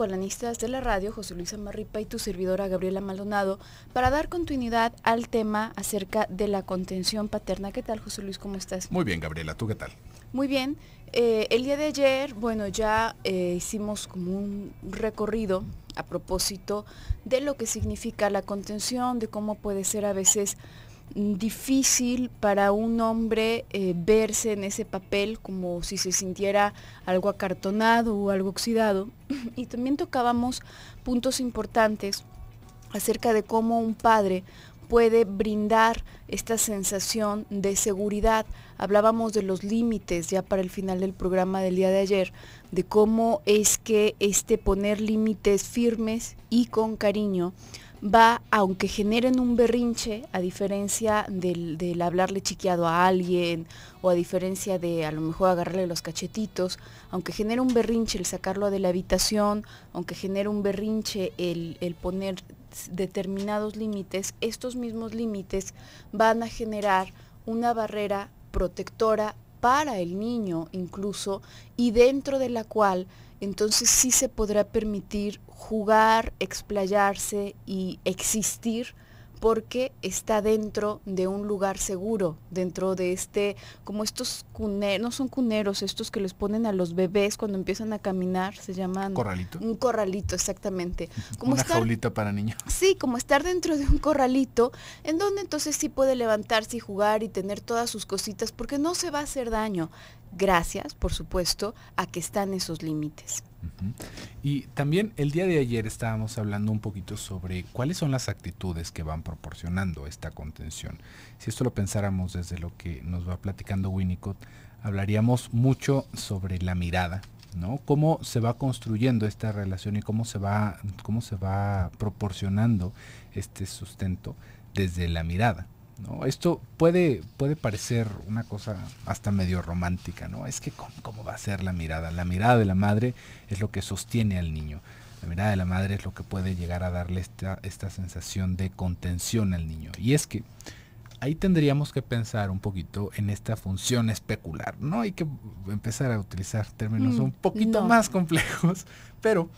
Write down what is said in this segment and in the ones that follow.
colanistas de la radio, José Luis Amarripa y tu servidora Gabriela Maldonado, para dar continuidad al tema acerca de la contención paterna. ¿Qué tal, José Luis? ¿Cómo estás? Muy bien, Gabriela, ¿tú qué tal? Muy bien. El día de ayer, bueno, ya hicimos como un recorrido a propósito de lo que significa la contención, de cómo puede ser a veces difícil para un hombre verse en ese papel como si se sintiera algo acartonado o algo oxidado. Y también tocábamos puntos importantes acerca de cómo un padre puede brindar esta sensación de seguridad. Hablábamos de los límites ya para el final del programa del día de ayer, de cómo es que poner límites firmes y con cariño va, aunque generen un berrinche, a diferencia del hablarle chiqueado a alguien, o a diferencia de a lo mejor agarrarle los cachetitos, aunque genere un berrinche el sacarlo de la habitación, aunque genere un berrinche el poner determinados límites, estos mismos límites van a generar una barrera protectora para el niño incluso, y dentro de la cual entonces sí se podrá permitir jugar, explayarse y existir, porque está dentro de un lugar seguro, dentro de como estos cuneros, no son cuneros, estos que les ponen a los bebés cuando empiezan a caminar, se llaman... ¿Corralito? Un corralito, exactamente. Como una jaulita para niños. Sí, como estar dentro de un corralito, en donde entonces sí puede levantarse y jugar y tener todas sus cositas, porque no se va a hacer daño. Gracias, por supuesto, a que están esos límites. Y también el día de ayer estábamos hablando un poquito sobre cuáles son las actitudes que van proporcionando esta contención. Si esto lo pensáramos desde lo que nos va platicando Winnicott, hablaríamos mucho sobre la mirada, ¿no? Cómo se va construyendo esta relación y cómo se va proporcionando este sustento desde la mirada, ¿no? Esto puede parecer una cosa hasta medio romántica, ¿no? Es que ¿cómo va a ser la mirada? La mirada de la madre es lo que sostiene al niño. La mirada de la madre es lo que puede llegar a darle esta sensación de contención al niño. Y es que ahí tendríamos que pensar un poquito en esta función especular. No hay que empezar a utilizar términos un poquito más complejos, pero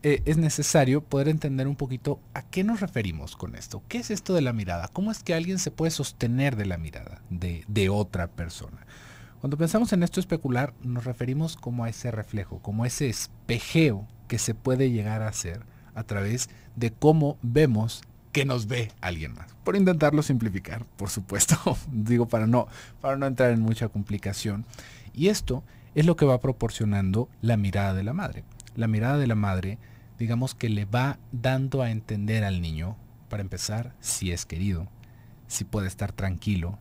es necesario poder entender un poquito a qué nos referimos con esto. ¿Qué es esto de la mirada? ¿Cómo es que alguien se puede sostener de la mirada de otra persona? Cuando pensamos en esto especular, nos referimos como a ese reflejo, como a ese espejeo que se puede llegar a hacer a través de cómo vemos que nos ve alguien más. Por intentarlo simplificar, por supuesto, digo para no entrar en mucha complicación. Y esto es lo que va proporcionando la mirada de la madre. La mirada de la madre, digamos que le va dando a entender al niño, para empezar, si es querido, si puede estar tranquilo,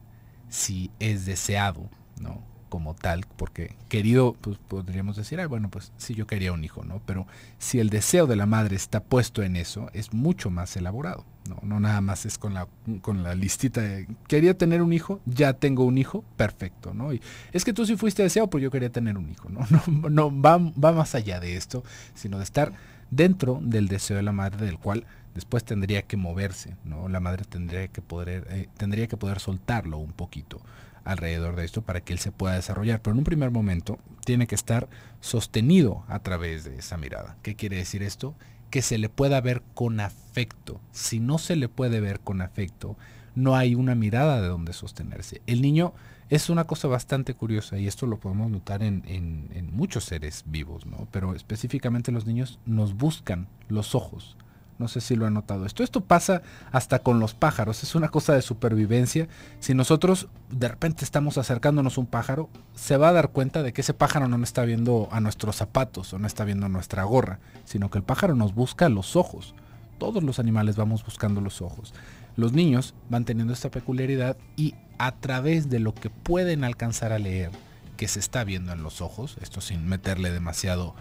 si es deseado, ¿no? Como tal, porque querido, pues podríamos decir, bueno, pues sí, yo quería un hijo, ¿no? Pero si el deseo de la madre está puesto en eso, es mucho más elaborado, ¿no? No nada más es con la listita de quería tener un hijo, ya tengo un hijo, perfecto, ¿no? Y es que tú sí fuiste deseado, pues yo quería tener un hijo, ¿no? No va más allá de esto, sino de estar dentro del deseo de la madre, del cual después tendría que moverse, ¿no? La madre tendría que poder soltarlo un poquito alrededor de esto para que él se pueda desarrollar, pero en un primer momento tiene que estar sostenido a través de esa mirada. ¿Qué quiere decir esto? Que se le pueda ver con afecto. Si no se le puede ver con afecto, no hay una mirada de donde sostenerse. El niño es una cosa bastante curiosa, y esto lo podemos notar en muchos seres vivos, ¿no? Pero específicamente los niños nos buscan los ojos. No sé si lo han notado. Esto pasa hasta con los pájaros. Es una cosa de supervivencia. Si nosotros de repente estamos acercándonos a un pájaro, se va a dar cuenta de que ese pájaro no está viendo a nuestros zapatos o no está viendo nuestra gorra, sino que el pájaro nos busca los ojos. Todos los animales vamos buscando los ojos. Los niños van teniendo esta peculiaridad, y a través de lo que pueden alcanzar a leer que se está viendo en los ojos, esto sin meterle demasiado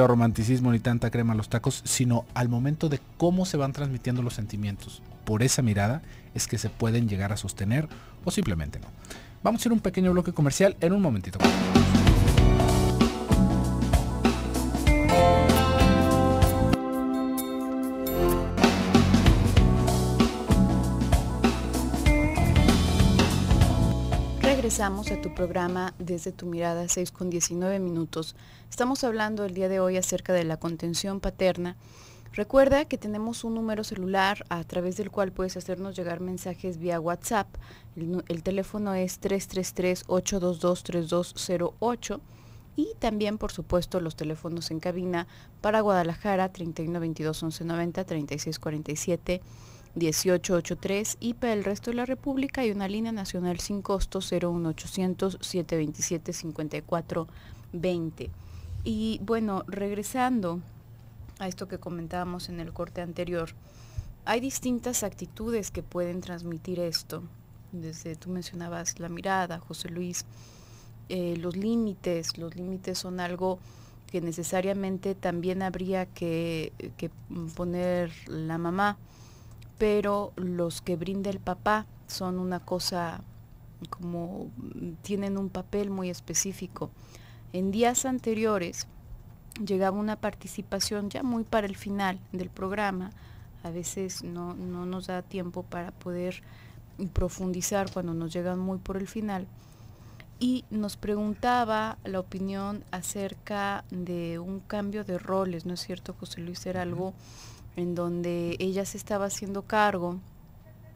romanticismo ni tanta crema a los tacos, sino al momento de cómo se van transmitiendo los sentimientos por esa mirada, es que se pueden llegar a sostener o simplemente no. Vamos a ir a un pequeño bloque comercial en un momentito. Regresamos a tu programa Desde tu Mirada, 6:19. Estamos hablando el día de hoy acerca de la contención paterna. Recuerda que tenemos un número celular a través del cual puedes hacernos llegar mensajes vía WhatsApp. El teléfono es 333-822-3208 y también, por supuesto, los teléfonos en cabina para Guadalajara 31 22 11 90, 36 47 1883 y para el resto de la República hay una línea nacional sin costo 01800 727 5420. Y bueno, regresando a esto que comentábamos en el corte anterior, hay distintas actitudes que pueden transmitir esto. Desde tú mencionabas la mirada, José Luis, los límites son algo que necesariamente también habría que poner la mamá, pero los que brinda el papá son una cosa como tienen un papel muy específico. En días anteriores llegaba una participación ya muy para el final del programa, a veces no nos da tiempo para poder profundizar cuando nos llegan muy por el final, y nos preguntaba la opinión acerca de un cambio de roles, ¿no es cierto, José Luis? Era algo en donde ella se estaba haciendo cargo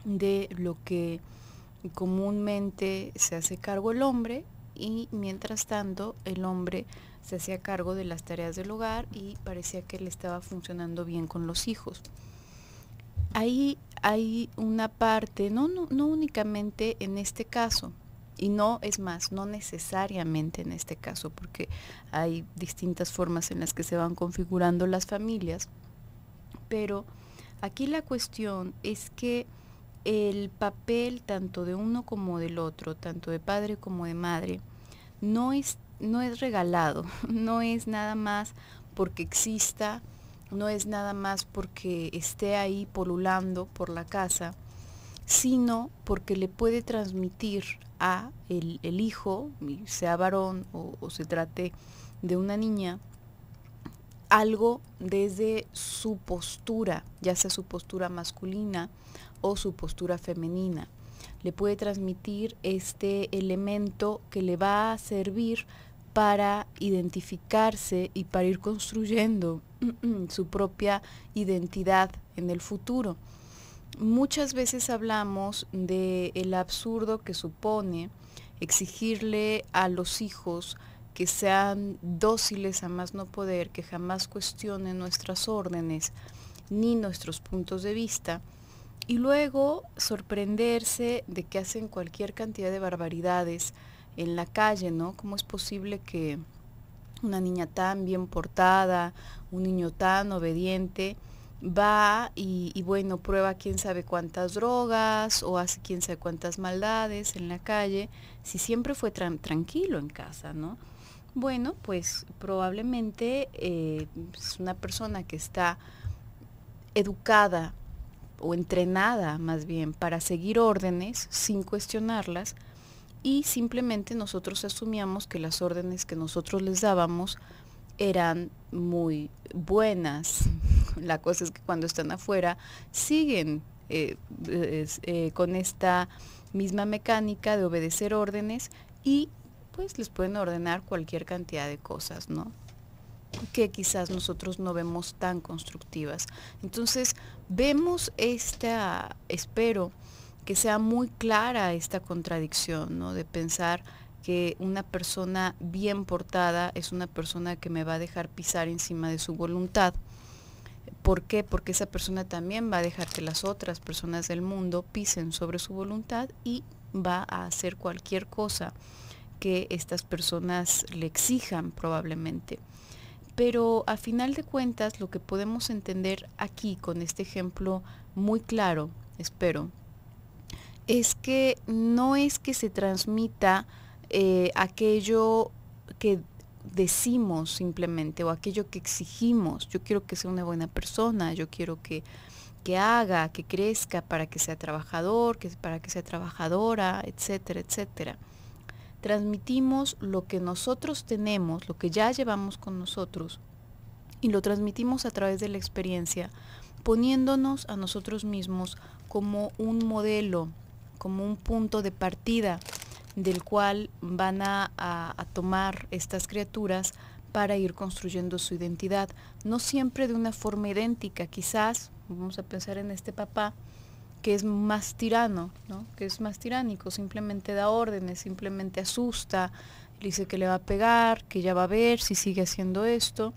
de lo que comúnmente se hace cargo el hombre, y mientras tanto el hombre se hacía cargo de las tareas del hogar y parecía que le estaba funcionando bien con los hijos. Ahí hay una parte, no únicamente en este caso, y no es más, no necesariamente en este caso, porque hay distintas formas en las que se van configurando las familias, pero aquí la cuestión es que el papel tanto de uno como del otro, tanto de padre como de madre, no es regalado, no es nada más porque exista, no es nada más porque esté ahí polulando por la casa, sino porque le puede transmitir a el hijo, sea varón o se trate de una niña, algo desde su postura, ya sea su postura masculina o su postura femenina. Le puede transmitir este elemento que le va a servir para identificarse y para ir construyendo su propia identidad en el futuro. Muchas veces hablamos del absurdo que supone exigirle a los hijos que sean dóciles a más no poder, que jamás cuestionen nuestras órdenes ni nuestros puntos de vista, y luego sorprenderse de que hacen cualquier cantidad de barbaridades en la calle, ¿no? ¿Cómo es posible que una niña tan bien portada, un niño tan obediente, va y bueno, prueba quién sabe cuántas drogas o hace quién sabe cuántas maldades en la calle, si siempre fue tranquilo en casa, ¿no? Bueno, pues probablemente es una persona que está educada o entrenada más bien para seguir órdenes sin cuestionarlas, y simplemente nosotros asumíamos que las órdenes que nosotros les dábamos eran muy buenas. La cosa es que cuando están afuera siguen con esta misma mecánica de obedecer órdenes y pues les pueden ordenar cualquier cantidad de cosas, ¿no? Que quizás nosotros no vemos tan constructivas. Entonces vemos espero que sea muy clara esta contradicción, ¿no? De pensar que una persona bien portada es una persona que me va a dejar pisar encima de su voluntad. ¿Por qué? Porque esa persona también va a dejar que las otras personas del mundo pisen sobre su voluntad y va a hacer cualquier cosa que estas personas le exijan probablemente. Pero a final de cuentas, lo que podemos entender aquí con este ejemplo muy claro, espero, es que no es que se transmita aquello que decimos simplemente o aquello que exigimos. Yo quiero que sea una buena persona, yo quiero que haga, que crezca para que sea trabajador, para que sea trabajadora, etcétera, etcétera. Transmitimos lo que nosotros tenemos, lo que ya llevamos con nosotros, y lo transmitimos a través de la experiencia, poniéndonos a nosotros mismos como un modelo, como un punto de partida del cual van a tomar estas criaturas para ir construyendo su identidad, no siempre de una forma idéntica. Quizás, vamos a pensar en este papá, que es más tirano, ¿no? Que es más tiránico, simplemente da órdenes, simplemente asusta, le dice que le va a pegar, que ya va a ver si sigue haciendo esto.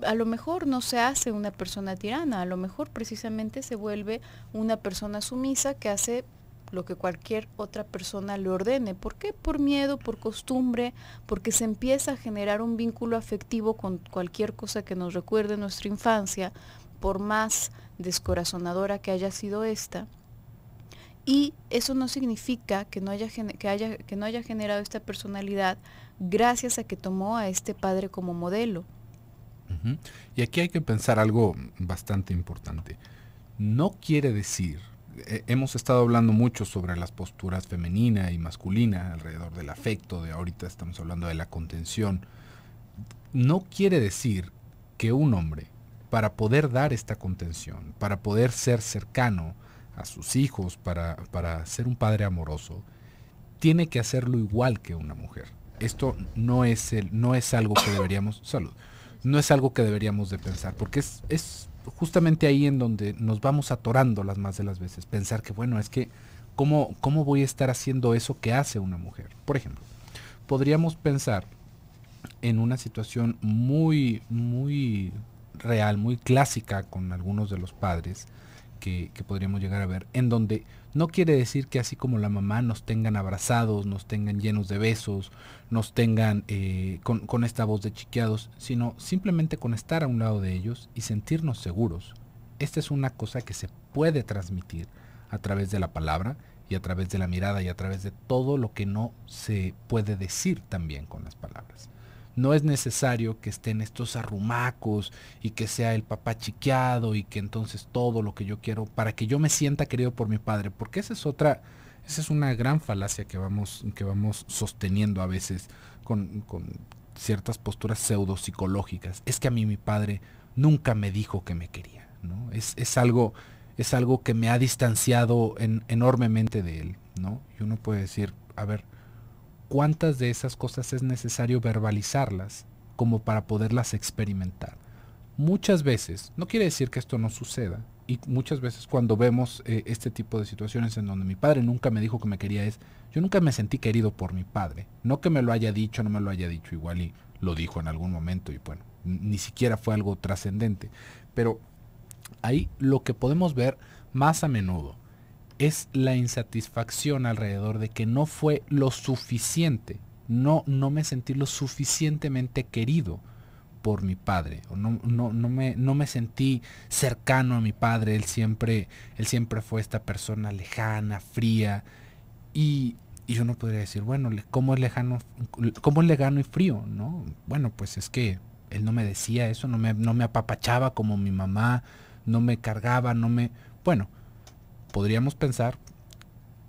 A lo mejor no se hace una persona tirana, a lo mejor precisamente se vuelve una persona sumisa que hace lo que cualquier otra persona le ordene. ¿Por qué? Por miedo, por costumbre, porque se empieza a generar un vínculo afectivo con cualquier cosa que nos recuerde nuestra infancia, por más descorazonadora que haya sido esta. Y eso no significa que no haya generado esta personalidad gracias a que tomó a este padre como modelo. Y aquí hay que pensar algo bastante importante. No quiere decir, hemos estado hablando mucho sobre las posturas femenina y masculina alrededor del afecto, de ahorita estamos hablando de la contención. No quiere decir que un hombre, para poder dar esta contención, para poder ser cercano a sus hijos, para ser un padre amoroso, tiene que hacerlo igual que una mujer. Esto no es algo que deberíamos, no es algo que deberíamos de pensar, porque es justamente ahí en donde nos vamos atorando las más de las veces. Pensar que, bueno, es que, ¿cómo voy a estar haciendo eso que hace una mujer? Por ejemplo, podríamos pensar en una situación muy, muy real, muy clásica con algunos de los padres que podríamos llegar a ver, en donde no quiere decir que así como la mamá nos tengan abrazados, nos tengan llenos de besos, nos tengan con esta voz de chiqueados, sino simplemente con estar a un lado de ellos y sentirnos seguros. Esta es una cosa que se puede transmitir a través de la palabra y a través de la mirada y a través de todo lo que no se puede decir también con las palabras. No es necesario que estén estos arrumacos y que sea el papá chiqueado y que entonces todo lo que yo quiero para que yo me sienta querido por mi padre, porque esa es una gran falacia que vamos sosteniendo a veces con ciertas posturas pseudo psicológicas. Es que a mí mi padre nunca me dijo que me quería, ¿no? Es algo que me ha distanciado enormemente de él, ¿no? Y uno puede decir, a ver, ¿cuántas de esas cosas es necesario verbalizarlas como para poderlas experimentar? Muchas veces, no quiere decir que esto no suceda, y muchas veces cuando vemos este tipo de situaciones en donde mi padre nunca me dijo que me quería, yo nunca me sentí querido por mi padre. No que me lo haya dicho, no me lo haya dicho, igual y lo dijo en algún momento y bueno, ni siquiera fue algo trascendente. Pero ahí lo que podemos ver más a menudo es la insatisfacción alrededor de que no fue lo suficiente, no me sentí lo suficientemente querido por mi padre, o no me sentí cercano a mi padre. Él siempre fue esta persona lejana, fría, y yo no podría decir, bueno, ¿cómo es lejano y frío? ¿No? Bueno, pues es que él no me decía eso, no me apapachaba como mi mamá, no me cargaba, bueno, podríamos pensar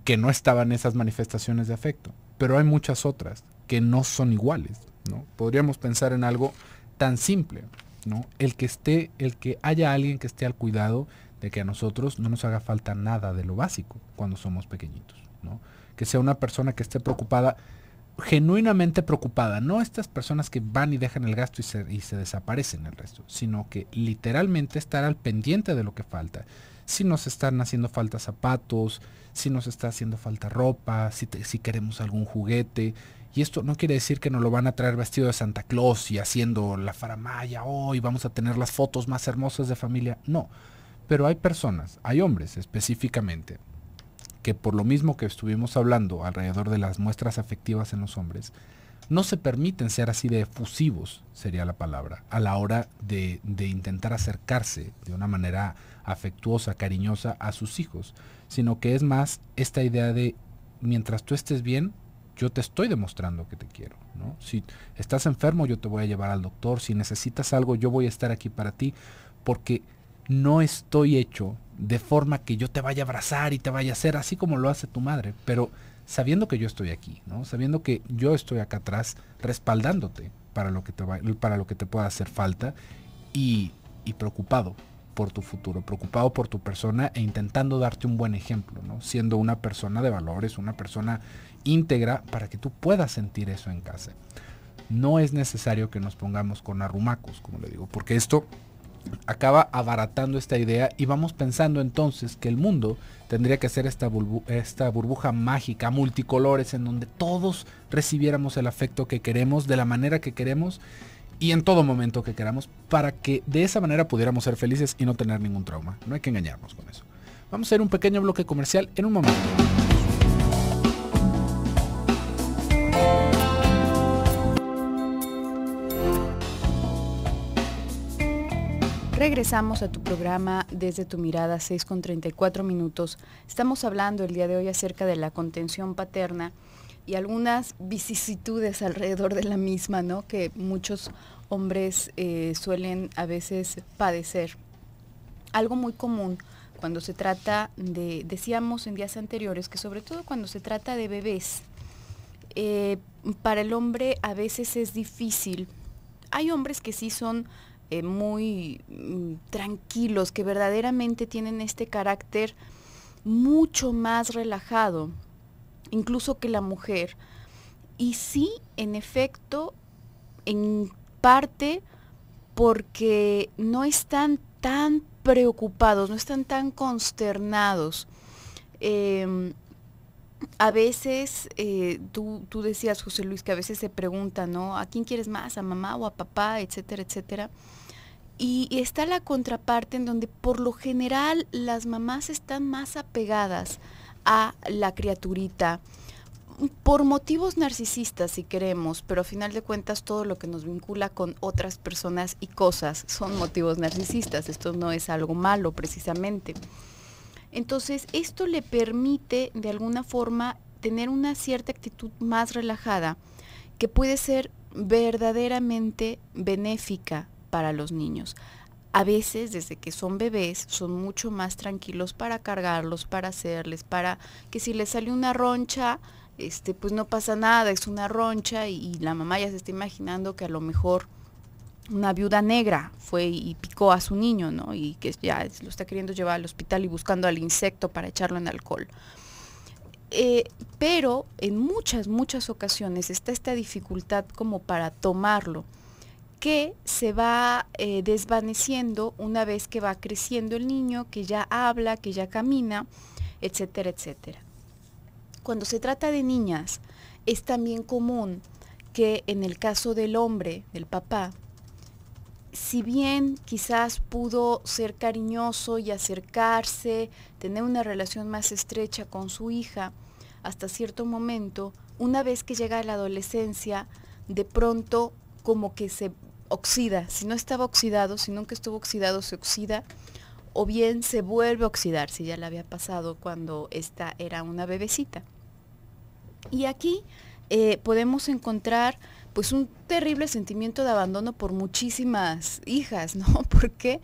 que no estaban esas manifestaciones de afecto, pero hay muchas otras que no son iguales, ¿no? Podríamos pensar en algo tan simple, ¿no? El que haya alguien que esté al cuidado de que a nosotros no nos haga falta nada de lo básico cuando somos pequeñitos, ¿no? Que sea una persona que esté preocupada, genuinamente preocupada, no estas personas que van y dejan el gasto y se desaparecen el resto, sino que literalmente estar al pendiente de lo que falta. Si nos están haciendo falta zapatos, si nos está haciendo falta ropa, si queremos algún juguete. Y esto no quiere decir que nos lo van a traer vestido de Santa Claus y haciendo la faramaya hoy, vamos a tener las fotos más hermosas de familia. No, pero hay personas, hay hombres específicamente, que por lo mismo que estuvimos hablando alrededor de las muestras afectivas en los hombres, no se permiten ser así de efusivos, sería la palabra, a la hora de intentar acercarse de una manera afectuosa, cariñosa a sus hijos, sino que es más esta idea de, mientras tú estés bien, yo te estoy demostrando que te quiero, ¿no? Si estás enfermo, yo te voy a llevar al doctor, si necesitas algo, yo voy a estar aquí para ti, porque no estoy hecho de forma que yo te vaya a abrazar y te vaya a hacer así como lo hace tu madre, pero sabiendo que yo estoy aquí, ¿no? Sabiendo que yo estoy acá atrás respaldándote para lo que te pueda hacer falta y preocupado por tu futuro, preocupado por tu persona e intentando darte un buen ejemplo, ¿no? Siendo una persona de valores, una persona íntegra para que tú puedas sentir eso en casa. No es necesario que nos pongamos con arrumacos, como le digo, porque esto acaba abaratando esta idea y vamos pensando entonces que el mundo tendría que ser esta burbuja mágica, multicolores, en donde todos recibiéramos el afecto que queremos, de la manera que queremos y en todo momento que queramos, para que de esa manera pudiéramos ser felices y no tener ningún trauma. No hay que engañarnos con eso. Vamos a hacer un pequeño bloque comercial en un momento. Regresamos a tu programa Desde tu Mirada, 6:34. Estamos hablando el día de hoy acerca de la contención paterna y algunas vicisitudes alrededor de la misma, ¿no? Que muchos hombres suelen a veces padecer. Algo muy común cuando se trata de, decíamos en días anteriores, que sobre todo cuando se trata de bebés, para el hombre a veces es difícil. Hay hombres que sí son muy tranquilos, que verdaderamente tienen este carácter mucho más relajado, incluso que la mujer. Y sí, en efecto, en parte porque no están tan preocupados, no están tan consternados. A veces, tú decías, José Luis, que a veces se pregunta, ¿no? ¿A quién quieres más? ¿A mamá o a papá? Etcétera, etcétera. Y está la contraparte en donde por lo general las mamás están más apegadas a la criaturita, por motivos narcisistas si queremos, pero a final de cuentas todo lo que nos vincula con otras personas y cosas son motivos narcisistas. Esto no es algo malo precisamente. Entonces, esto le permite de alguna forma tener una cierta actitud más relajada que puede ser verdaderamente benéfica para los niños. A veces, desde que son bebés, son mucho más tranquilos para cargarlos, para hacerles, para que si les sale una roncha, pues no pasa nada, es una roncha y la mamá ya se está imaginando que a lo mejor una viuda negra fue y picó a su niño, ¿no? Y que ya lo está queriendo llevar al hospital y buscando al insecto para echarlo en alcohol. Pero en muchas ocasiones está esta dificultad como para tomarlo, que se va desvaneciendo una vez que va creciendo el niño, que ya habla, que ya camina, etcétera, etcétera. Cuando se trata de niñas, es también común que en el caso del hombre, del papá, si bien quizás pudo ser cariñoso y acercarse, tener una relación más estrecha con su hija, hasta cierto momento, una vez que llega a la adolescencia, de pronto como que se oxida. Si no estaba oxidado, si nunca estuvo oxidado, se oxida, o bien se vuelve a oxidar, si ya le había pasado cuando esta era una bebecita. Y aquí podemos encontrar pues un terrible sentimiento de abandono por muchísimas hijas, ¿no? ¿Por qué?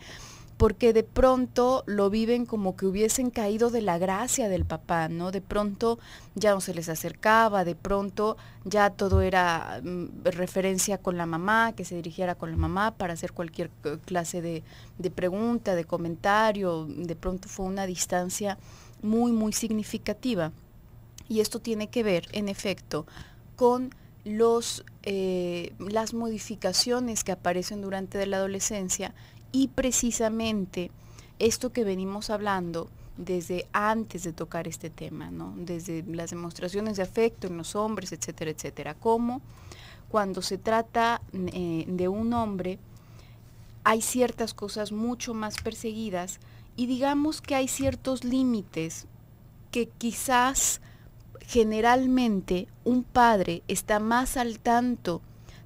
Porque de pronto lo viven como que hubiesen caído de la gracia del papá, ¿no? De pronto ya no se les acercaba, de pronto ya todo era referencia con la mamá, que se dirigiera con la mamá para hacer cualquier clase de pregunta, de comentario. De pronto fue una distancia muy significativa. Y esto tiene que ver, en efecto, con las modificaciones que aparecen durante la adolescencia y precisamente esto que venimos hablando desde antes de tocar este tema, ¿no? Desde las demostraciones de afecto en los hombres, etcétera, etcétera. Como cuando se trata de un hombre, hay ciertas cosas mucho más perseguidas y digamos que hay ciertos límites que quizás generalmente un padre está más al tanto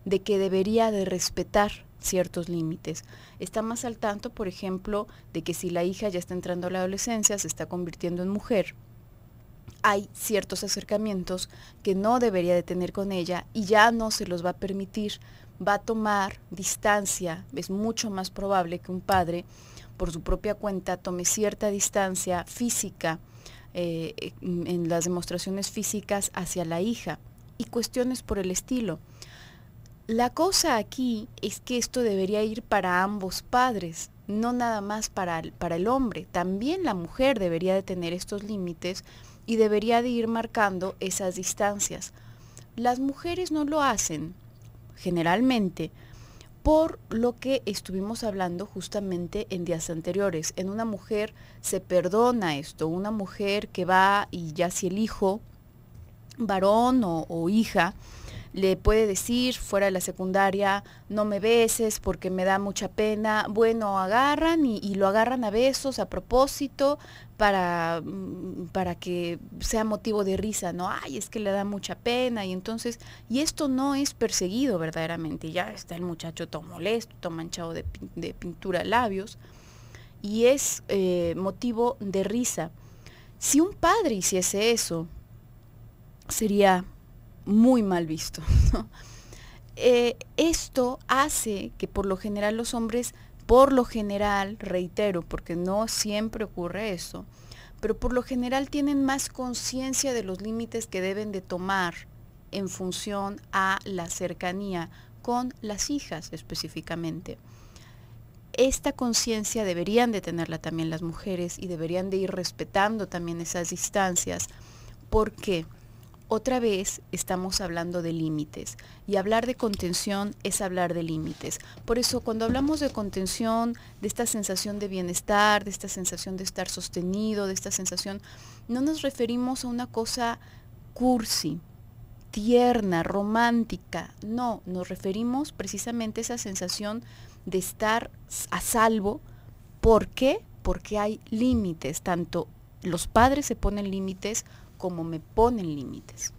de que debería de respetar ciertos límites. Está más al tanto, por ejemplo, de que si la hija ya está entrando a la adolescencia, se está convirtiendo en mujer, hay ciertos acercamientos que no debería de tener con ella y ya no se los va a permitir, va a tomar distancia. Es mucho más probable que un padre, por su propia cuenta, tome cierta distancia física en las demostraciones físicas hacia la hija y cuestiones por el estilo. La cosa aquí es que esto debería ir para ambos padres, no nada más para el hombre, también la mujer debería de tener estos límites y debería de ir marcando esas distancias. Las mujeres no lo hacen generalmente por lo que estuvimos hablando justamente en días anteriores. En una mujer se perdona esto, una mujer que va y ya si el hijo, varón o hija, le puede decir fuera de la secundaria, no me beses porque me da mucha pena. Bueno, agarran y lo agarran a besos a propósito para que sea motivo de risa, ¿no? Ay, es que le da mucha pena y entonces, y esto no es perseguido verdaderamente. Ya está el muchacho todo molesto, todo manchado de pintura de labios y es motivo de risa. Si un padre hiciese eso, sería muy mal visto, ¿no? Esto hace que por lo general los hombres, por lo general, reitero, porque no siempre ocurre eso, pero por lo general tienen más conciencia de los límites que deben de tomar en función a la cercanía con las hijas específicamente. Esta conciencia deberían de tenerla también las mujeres y deberían de ir respetando también esas distancias. ¿Por qué? Otra vez estamos hablando de límites y hablar de contención es hablar de límites. Por eso cuando hablamos de contención, de esta sensación de bienestar, de esta sensación de estar sostenido, de esta sensación, no nos referimos a una cosa cursi, tierna, romántica. No, nos referimos precisamente a esa sensación de estar a salvo. ¿Por qué? Porque hay límites, tanto los padres se ponen límites como me ponen límites.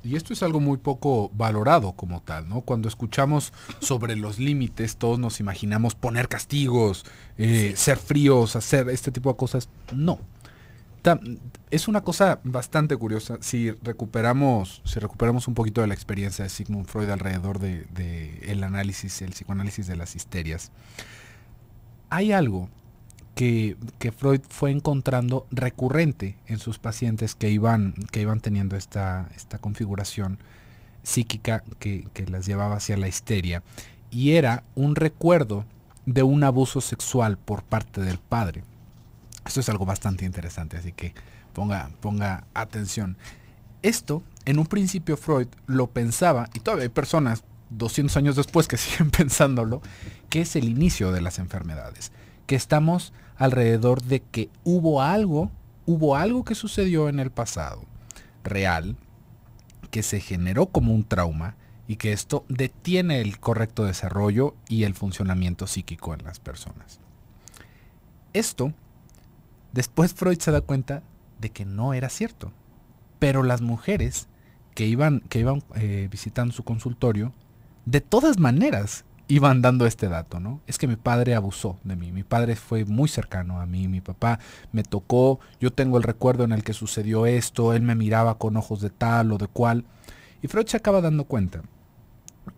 Y esto es algo muy poco valorado como tal, ¿no? Cuando escuchamos sobre los límites, todos nos imaginamos poner castigos, ser fríos, hacer este tipo de cosas. No. Es una cosa bastante curiosa. Si recuperamos un poquito de la experiencia de Sigmund Freud alrededor de el psicoanálisis de las histerias, hay algo que Freud fue encontrando recurrente en sus pacientes que iban teniendo esta configuración psíquica que las llevaba hacia la histeria, y era un recuerdo de un abuso sexual por parte del padre. Esto es algo bastante interesante, así que ponga atención. Esto, en un principio Freud lo pensaba, y todavía hay personas 200 años después que siguen pensándolo, que es el inicio de las enfermedades, que estamos alrededor de que hubo algo que sucedió en el pasado, real, que se generó como un trauma y que esto detiene el correcto desarrollo y el funcionamiento psíquico en las personas. Esto, después Freud se da cuenta de que no era cierto, pero las mujeres que iban visitando su consultorio, de todas maneras, iban dando este dato, ¿no? Es que mi padre abusó de mí, mi padre fue muy cercano a mí, mi papá me tocó, yo tengo el recuerdo en el que sucedió esto, él me miraba con ojos de tal o de cual. Y Freud se acaba dando cuenta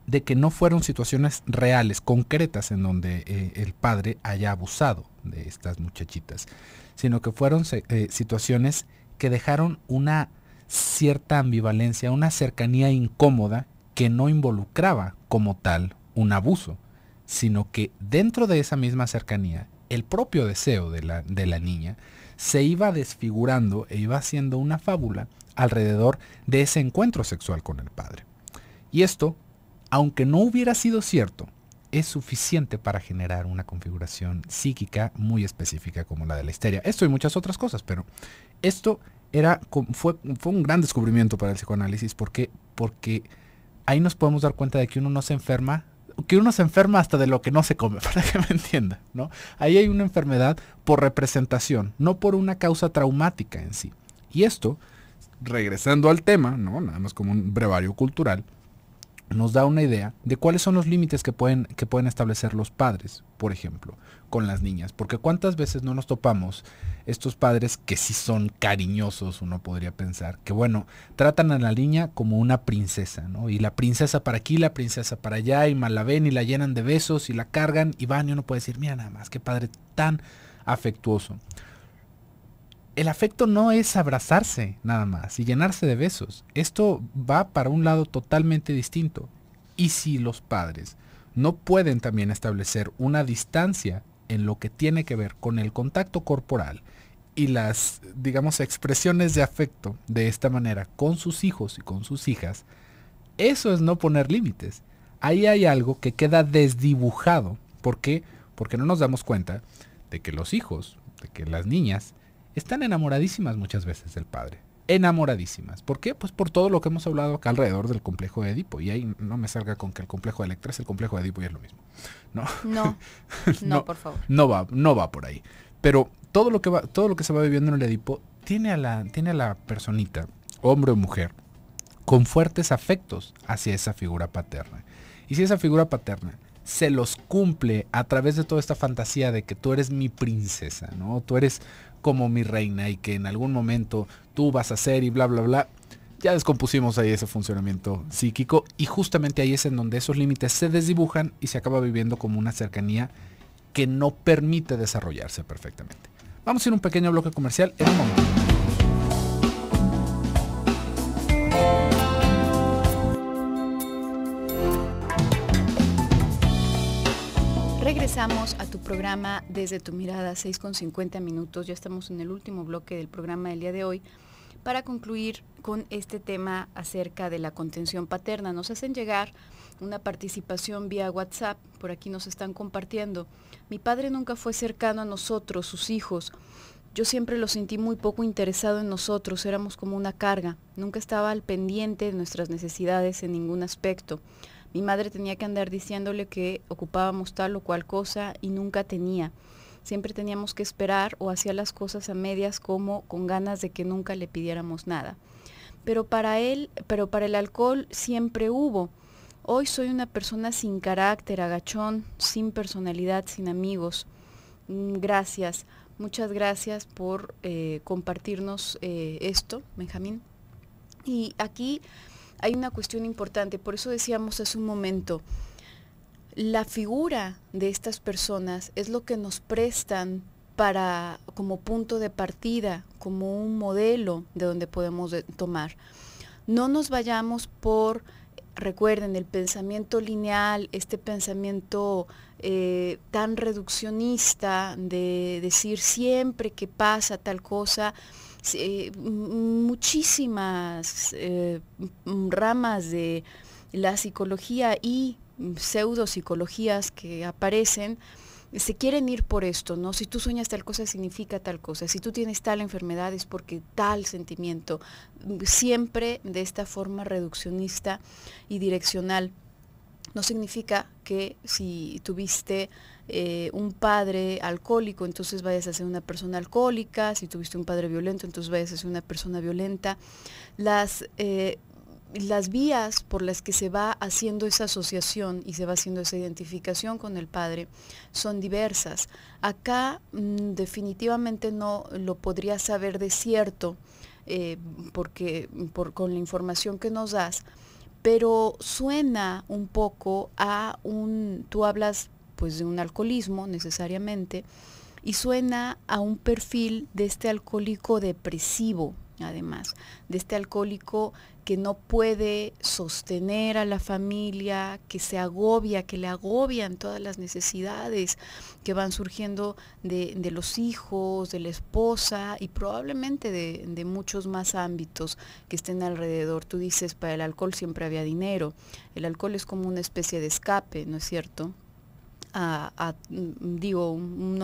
de que no fueron situaciones reales, concretas, en donde el padre haya abusado de estas muchachitas, sino que fueron situaciones que dejaron una cierta ambivalencia, una cercanía incómoda que no involucraba como tal un abuso, sino que dentro de esa misma cercanía, el propio deseo de la niña se iba desfigurando e iba haciendo una fábula alrededor de ese encuentro sexual con el padre. Y esto, aunque no hubiera sido cierto, es suficiente para generar una configuración psíquica muy específica como la de la histeria. Esto y muchas otras cosas, pero esto fue un gran descubrimiento para el psicoanálisis porque ahí nos podemos dar cuenta de que uno se enferma hasta de lo que no se come, para que me entienda, ¿no? Ahí hay una enfermedad por representación, no por una causa traumática en sí. Y esto, regresando al tema, ¿no? Nada más como un brevario cultural, nos da una idea de cuáles son los límites que pueden establecer los padres, por ejemplo, con las niñas. Porque cuántas veces no nos topamos estos padres que sí son cariñosos, uno podría pensar, que bueno, tratan a la niña como una princesa, ¿no? Y la princesa para aquí, la princesa para allá, y la ven y la llenan de besos y la cargan y van, y uno puede decir, mira nada más, qué padre tan afectuoso. El afecto no es abrazarse nada más y llenarse de besos. Esto va para un lado totalmente distinto. Y si los padres no pueden también establecer una distancia en lo que tiene que ver con el contacto corporal y las, digamos, expresiones de afecto de esta manera con sus hijos y con sus hijas, eso es no poner límites. Ahí hay algo que queda desdibujado. ¿Por qué? Porque no nos damos cuenta de que los hijos, de que las niñas, están enamoradísimas muchas veces del padre. Enamoradísimas. ¿Por qué? Pues por todo lo que hemos hablado acá alrededor del complejo de Edipo. Y ahí no me salga con que el complejo de Electra es el complejo de Edipo y es lo mismo. No, no, por favor. No va por ahí. Pero todo lo que se va viviendo en el Edipo tiene a la personita, hombre o mujer, con fuertes afectos hacia esa figura paterna. Y si esa figura paterna se los cumple a través de toda esta fantasía de que tú eres mi princesa, ¿no? Tú eres como mi reina y que en algún momento tú vas a ser y bla, bla, bla. Ya descompusimos ahí ese funcionamiento psíquico y justamente ahí es en donde esos límites se desdibujan y se acaba viviendo como una cercanía que no permite desarrollarse perfectamente. Vamos a ir a un pequeño bloque comercial en un momento. Regresamos a tu programa Desde tu Mirada, 6:50. Ya estamos en el último bloque del programa del día de hoy para concluir con este tema acerca de la contención paterna. Nos hacen llegar una participación vía WhatsApp, por aquí nos están compartiendo. Mi padre nunca fue cercano a nosotros, sus hijos. Yo siempre lo sentí muy poco interesado en nosotros, éramos como una carga. Nunca estaba al pendiente de nuestras necesidades en ningún aspecto. Mi madre tenía que andar diciéndole que ocupábamos tal o cual cosa y nunca tenía. Siempre teníamos que esperar o hacía las cosas a medias como con ganas de que nunca le pidiéramos nada. Pero para el alcohol siempre hubo. Hoy soy una persona sin carácter, agachón, sin personalidad, sin amigos. Gracias, muchas gracias por compartirnos esto, Benjamín. Y aquí hay una cuestión importante, por eso decíamos hace un momento, la figura de estas personas es lo que nos prestan como punto de partida, como un modelo de donde podemos tomar. No nos vayamos recuerden, el pensamiento lineal, este pensamiento tan reduccionista de decir siempre que pasa tal cosa. Muchísimas ramas de la psicología y pseudopsicologías que aparecen se quieren ir por esto, ¿no? Si tú sueñas tal cosa significa tal cosa, si tú tienes tal enfermedad es porque tal sentimiento, siempre de esta forma reduccionista y direccional. No significa que si tuviste un padre alcohólico, entonces vayas a ser una persona alcohólica. Si tuviste un padre violento, entonces vayas a ser una persona violenta. Las vías por las que se va haciendo esa asociación y se va haciendo esa identificación con el padre son diversas. Acá definitivamente no lo podría saber de cierto, con la información que nos das, pero suena un poco tú hablas pues de un alcoholismo necesariamente, y suena a un perfil de este alcohólico depresivo, además, de este alcohólico que no puede sostener a la familia, que se agobia, que le agobian todas las necesidades que van surgiendo de los hijos, de la esposa y probablemente de muchos más ámbitos que estén alrededor. Tú dices, para el alcohol siempre había dinero. El alcohol es como una especie de escape, ¿no es cierto? No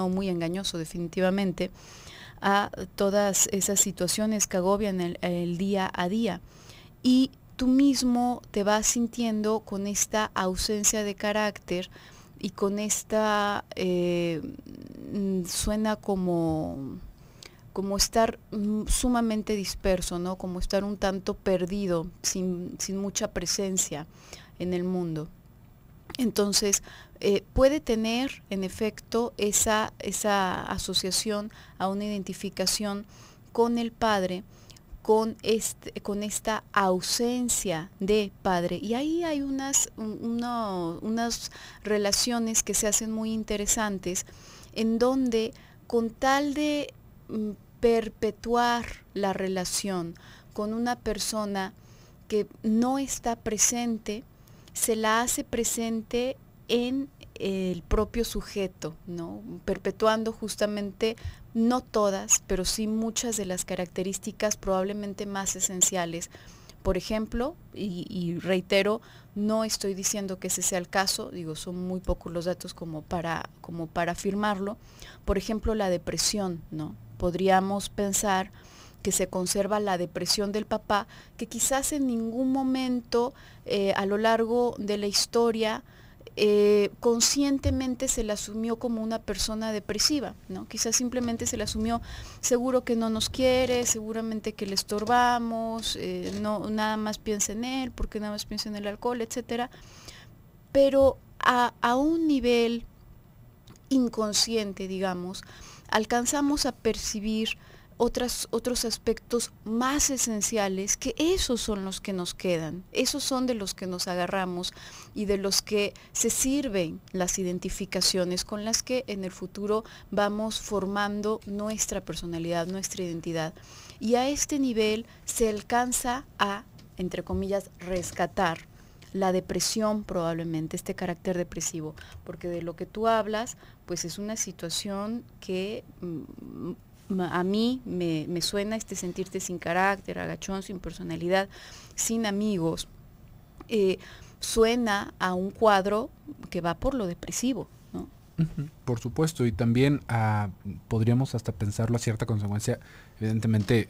muy engañoso definitivamente, a todas esas situaciones que agobian el día a día. Y tú mismo te vas sintiendo con esta ausencia de carácter y con esta, suena como estar sumamente disperso, ¿no? Como estar un tanto perdido, sin mucha presencia en el mundo. Entonces, puede tener, en efecto, esa asociación a una identificación con el padre, con esta ausencia de padre. Y ahí hay unas relaciones que se hacen muy interesantes, en donde con tal de perpetuar la relación con una persona que no está presente, se la hace presente en el propio sujeto, ¿no? Perpetuando justamente, no todas, pero sí muchas de las características probablemente más esenciales. Por ejemplo, y reitero, no estoy diciendo que ese sea el caso, digo, son muy pocos los datos como para afirmarlo. Por ejemplo, la depresión, ¿no? Podríamos pensar que se conserva la depresión del papá, que quizás en ningún momento a lo largo de la historia conscientemente se la asumió como una persona depresiva, ¿no? Quizás simplemente se la asumió, seguro que no nos quiere, seguramente que le estorbamos, no, nada más piensa en él, porque nada más piensa en el alcohol, etcétera. Pero a un nivel inconsciente, digamos, alcanzamos a percibir otros aspectos más esenciales, que esos son los que nos quedan, esos son de los que nos agarramos y de los que se sirven las identificaciones con las que en el futuro vamos formando nuestra personalidad, nuestra identidad. Y a este nivel se alcanza a, entre comillas, rescatar la depresión, probablemente este carácter depresivo, porque de lo que tú hablas, pues es una situación que a mí me suena sentirte sin carácter, agachón, sin personalidad, sin amigos. Suena a un cuadro que va por lo depresivo, ¿no? Por supuesto, y también podríamos hasta pensarlo a cierta consecuencia, evidentemente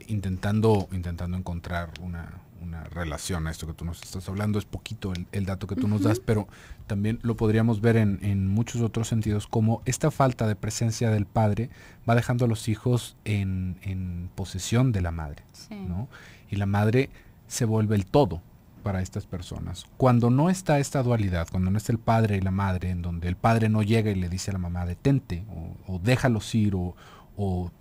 intentando encontrar una relación a esto que tú nos estás hablando. Es poquito el dato que tú nos das, pero también lo podríamos ver en muchos otros sentidos, como esta falta de presencia del padre va dejando a los hijos en posesión de la madre, sí, ¿no? Y la madre se vuelve el todo para estas personas. Cuando no está esta dualidad, cuando no está el padre y la madre, en donde el padre no llega y le dice a la mamá, detente, o déjalos ir, o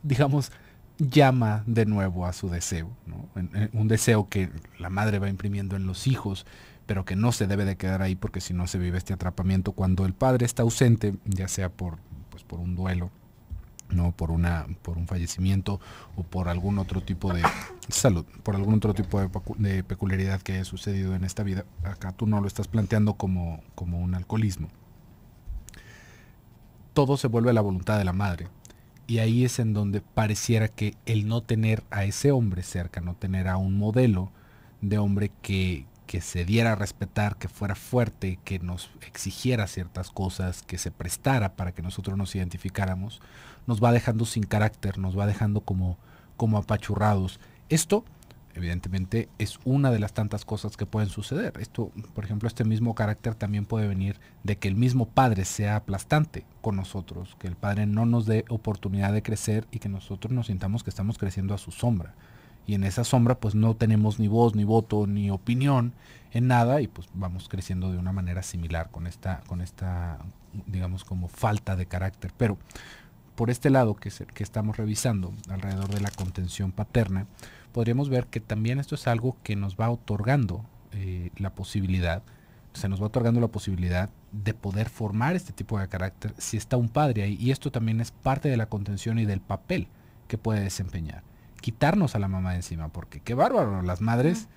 digamos, llama de nuevo a su deseo, ¿no? Un deseo que la madre va imprimiendo en los hijos, pero que no se debe de quedar ahí, porque si no se vive este atrapamiento cuando el padre está ausente, ya sea por un duelo, no, por un fallecimiento, o por algún otro tipo de salud, por algún otro tipo de peculiaridad que haya sucedido en esta vida. Acá tú no lo estás planteando como un alcoholismo. Todo se vuelve a la voluntad de la madre. Y ahí es en donde pareciera que el no tener a ese hombre cerca, no tener a un modelo de hombre que se diera a respetar, que fuera fuerte, que nos exigiera ciertas cosas, que se prestara para que nosotros nos identificáramos, nos va dejando sin carácter, nos va dejando como apachurrados. Esto, evidentemente, es una de las tantas cosas que pueden suceder. Esto, por ejemplo, este mismo carácter también puede venir de que el mismo padre sea aplastante con nosotros, que el padre no nos dé oportunidad de crecer y que nosotros nos sintamos que estamos creciendo a su sombra. Y en esa sombra pues no tenemos ni voz, ni voto, ni opinión en nada, y pues vamos creciendo de una manera similar con esta digamos, como falta de carácter. Pero por este lado que estamos revisando alrededor de la contención paterna, podríamos ver que también esto es algo que nos va otorgando la posibilidad, se nos va otorgando la posibilidad de poder formar este tipo de carácter si está un padre ahí. Y esto también es parte de la contención y del papel que puede desempeñar. Quitarnos a la mamá de encima, porque qué bárbaro, las madres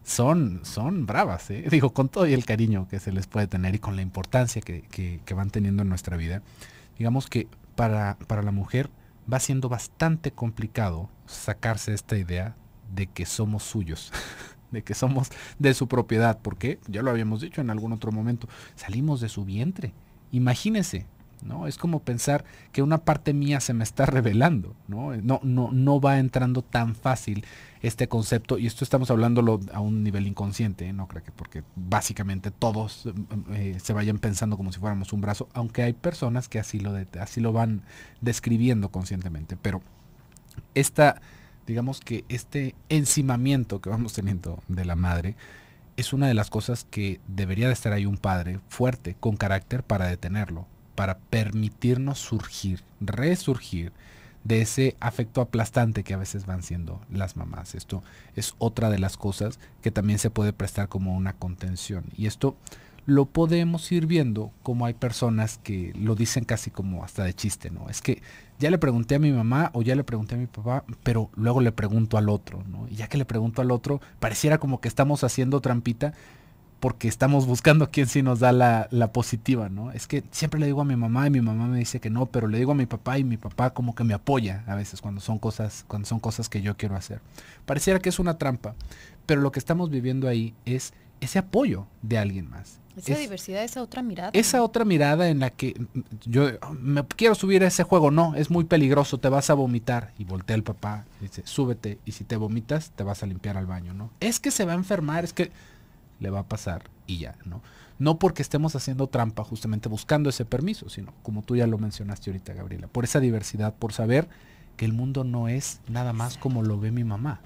son bravas, digo, con todo y el cariño que se les puede tener y con la importancia que van teniendo en nuestra vida. Digamos que para la mujer va siendo bastante complicado sacarse esta idea de que somos suyos, de que somos de su propiedad, porque ya lo habíamos dicho en algún otro momento, salimos de su vientre. Imagínense, ¿no? Es como pensar que una parte mía se me está revelando, ¿no? No va entrando tan fácil este concepto, y esto estamos hablándolo a un nivel inconsciente, no creo que porque básicamente todos se vayan pensando como si fuéramos un brazo, aunque hay personas que así lo van describiendo conscientemente, pero digamos que este encimamiento que vamos teniendo de la madre es una de las cosas que debería de estar ahí un padre fuerte, con carácter, para detenerlo, para permitirnos resurgir de ese afecto aplastante que a veces van siendo las mamás. Esto es otra de las cosas que también se puede prestar como una contención. Y esto lo podemos ir viendo como hay personas que lo dicen casi como hasta de chiste, ¿no? Es que ya le pregunté a mi mamá o ya le pregunté a mi papá, pero luego le pregunto al otro, ¿no? Y ya que le pregunto al otro, pareciera como que estamos haciendo trampita, porque estamos buscando quién sí nos da la positiva, ¿no? Es que siempre le digo a mi mamá y mi mamá me dice que no, pero le digo a mi papá y mi papá como que me apoya a veces cuando son cosas que yo quiero hacer. Pareciera que es una trampa, pero lo que estamos viviendo ahí es ese apoyo de alguien más. Esa diversidad, esa otra mirada. Esa otra mirada en la que yo me quiero subir a ese juego, no, es muy peligroso, te vas a vomitar. Y voltea el papá y dice, súbete, y si te vomitas, te vas a limpiar al baño, ¿no? Es que se va a enfermar, es que le va a pasar y ya, ¿no? No porque estemos haciendo trampa justamente buscando ese permiso, sino como tú ya lo mencionaste ahorita, Gabriela, por esa diversidad, por saber que el mundo no es nada más como lo ve mi mamá,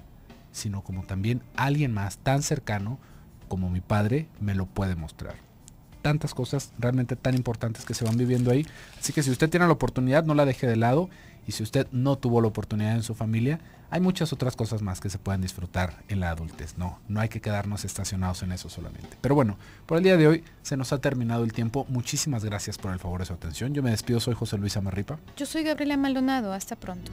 sino como también alguien más tan cercano como mi padre me lo puede mostrar. Tantas cosas realmente tan importantes que se van viviendo ahí. Así que si usted tiene la oportunidad, no la deje de lado. Y si usted no tuvo la oportunidad en su familia, hay muchas otras cosas más que se pueden disfrutar en la adultez. No hay que quedarnos estacionados en eso solamente. Pero bueno, por el día de hoy se nos ha terminado el tiempo. Muchísimas gracias por el favor de su atención. Yo me despido, soy José Luis Amarripa. Yo soy Gabriela Maldonado. Hasta pronto.